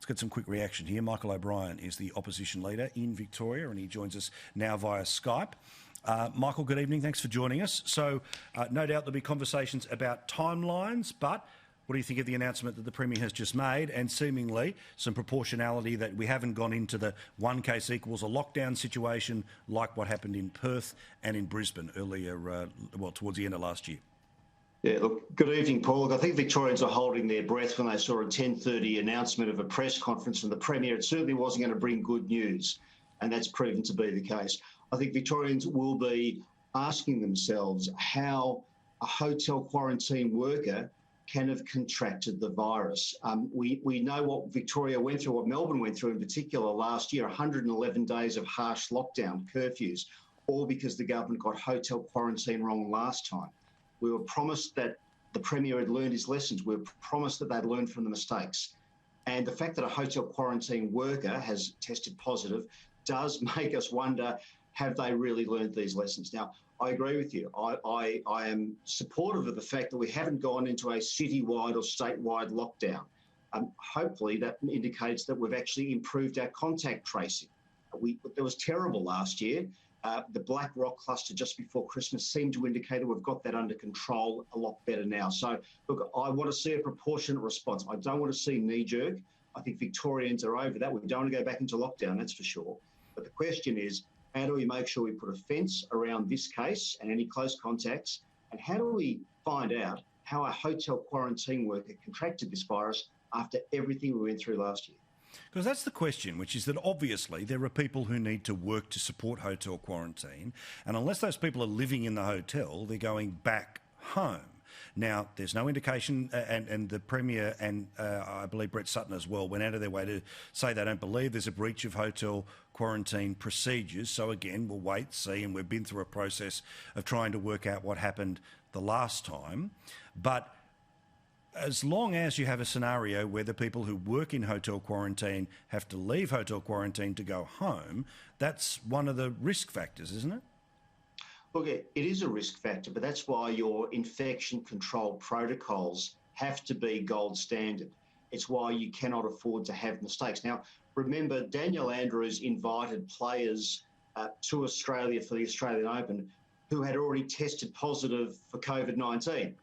get some quick reaction here. Michael O'Brien is the opposition leader in Victoria, and he joins us now via Skype. Michael, good evening. Thanks for joining us. So, no doubt there'll be conversations about timelines, but what do you think of the announcement that the Premier has just made, and seemingly some proportionality that we haven't gone into the one case equals a lockdown situation like what happened in Perth and in Brisbane earlier, towards the end of last year? Yeah, look, good evening, Paul. Look, I think Victorians are holding their breath when they saw a 10:30 announcement of a press conference from the Premier. It certainly wasn't going to bring good news, and that's proven to be the case. I think Victorians will be asking themselves how a hotel quarantine worker can have contracted the virus. We know what Victoria went through, what Melbourne went through in particular last year, 111 days of harsh lockdown curfews, all because the government got hotel quarantine wrong last time. We were promised that the Premier had learned his lessons. We were promised that they'd learned from the mistakes. And the fact that a hotel quarantine worker has tested positive does make us wonder, have they really learned these lessons? Now, I agree with you. I am supportive of the fact that we haven't gone into a citywide or statewide lockdown. Hopefully that indicates that we've actually improved our contact tracing. It was terrible last year. The Black Rock cluster just before Christmas seemed to indicate that we've got that under control a lot better now. So, look, I want to see a proportionate response. I don't want to see knee-jerk. I think Victorians are over that. We don't want to go back into lockdown, that's for sure. But the question is, how do we make sure we put a fence around this case and any close contacts? And how do we find out how a hotel quarantine worker contracted this virus after everything we went through last year? Because that's the question, which is that obviously there are people who need to work to support hotel quarantine, and unless those people are living in the hotel, they're going back home. Now, there's no indication, and the Premier and I believe Brett Sutton as well went out of their way to say they don't believe there's a breach of hotel quarantine procedures. So again, we'll wait, see, and we've been through a process of trying to work out what happened the last time. But as long as you have a scenario where the people who work in hotel quarantine have to leave hotel quarantine to go home, that's one of the risk factors, isn't it? Look, it is a risk factor, but that's why your infection control protocols have to be gold standard. It's why you cannot afford to have mistakes. Now, remember, Daniel Andrews invited players to Australia for the Australian Open who had already tested positive for COVID-19.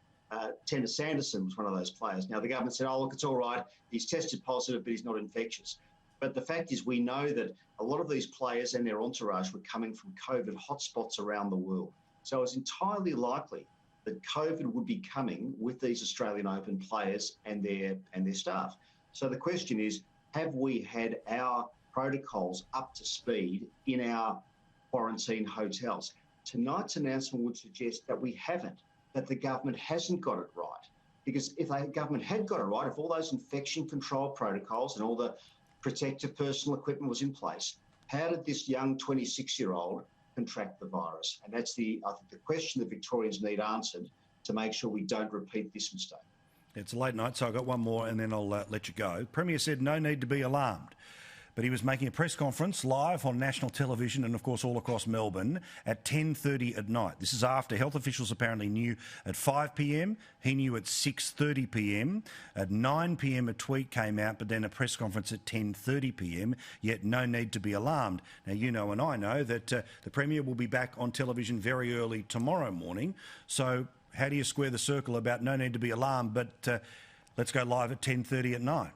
Tennis Sanderson was one of those players. Now, the government said, oh, look, it's all right. He's tested positive, but he's not infectious. But the fact is, we know that a lot of these players and their entourage were coming from COVID hotspots around the world. So it's entirely likely that COVID would be coming with these Australian Open players and their staff. So the question is, have we had our protocols up to speed in our quarantine hotels? Tonight's announcement would suggest that we haven't, that the government hasn't got it right. Because if the government had got it right, if all those infection control protocols and all the protective personal equipment was in place, how did this young 26-year-old contract the virus? And that's I think the question that Victorians need answered to make sure we don't repeat this mistake. It's a late night, so I've got one more and then I'll let you go. Premier said no need to be alarmed, but he was making a press conference live on national television and, of course, all across Melbourne at 10:30 at night. This is after health officials apparently knew at 5 p.m, he knew at 6:30 p.m, at 9 p.m. a tweet came out, but then a press conference at 10:30 p.m, yet no need to be alarmed. Now, you know and I know that the Premier will be back on television very early tomorrow morning, so how do you square the circle about no need to be alarmed, but let's go live at 10:30 at night?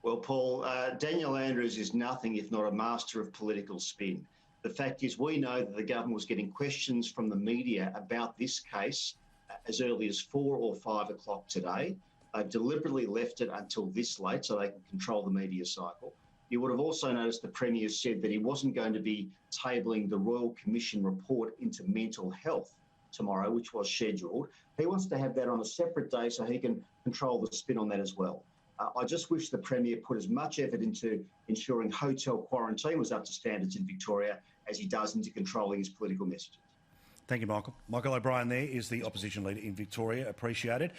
Well, Paul, Daniel Andrews is nothing if not a master of political spin. The fact is, we know that the government was getting questions from the media about this case as early as 4 or 5 o'clock today. They've deliberately left it until this late so they can control the media cycle. You would have also noticed the Premier said that he wasn't going to be tabling the Royal Commission report into mental health tomorrow, which was scheduled. He wants to have that on a separate day so he can control the spin on that as well. I just wish the Premier put as much effort into ensuring hotel quarantine was up to standards in Victoria as he does into controlling his political messages. Thank you, Michael. Michael O'Brien there is the opposition leader in Victoria. Appreciate it.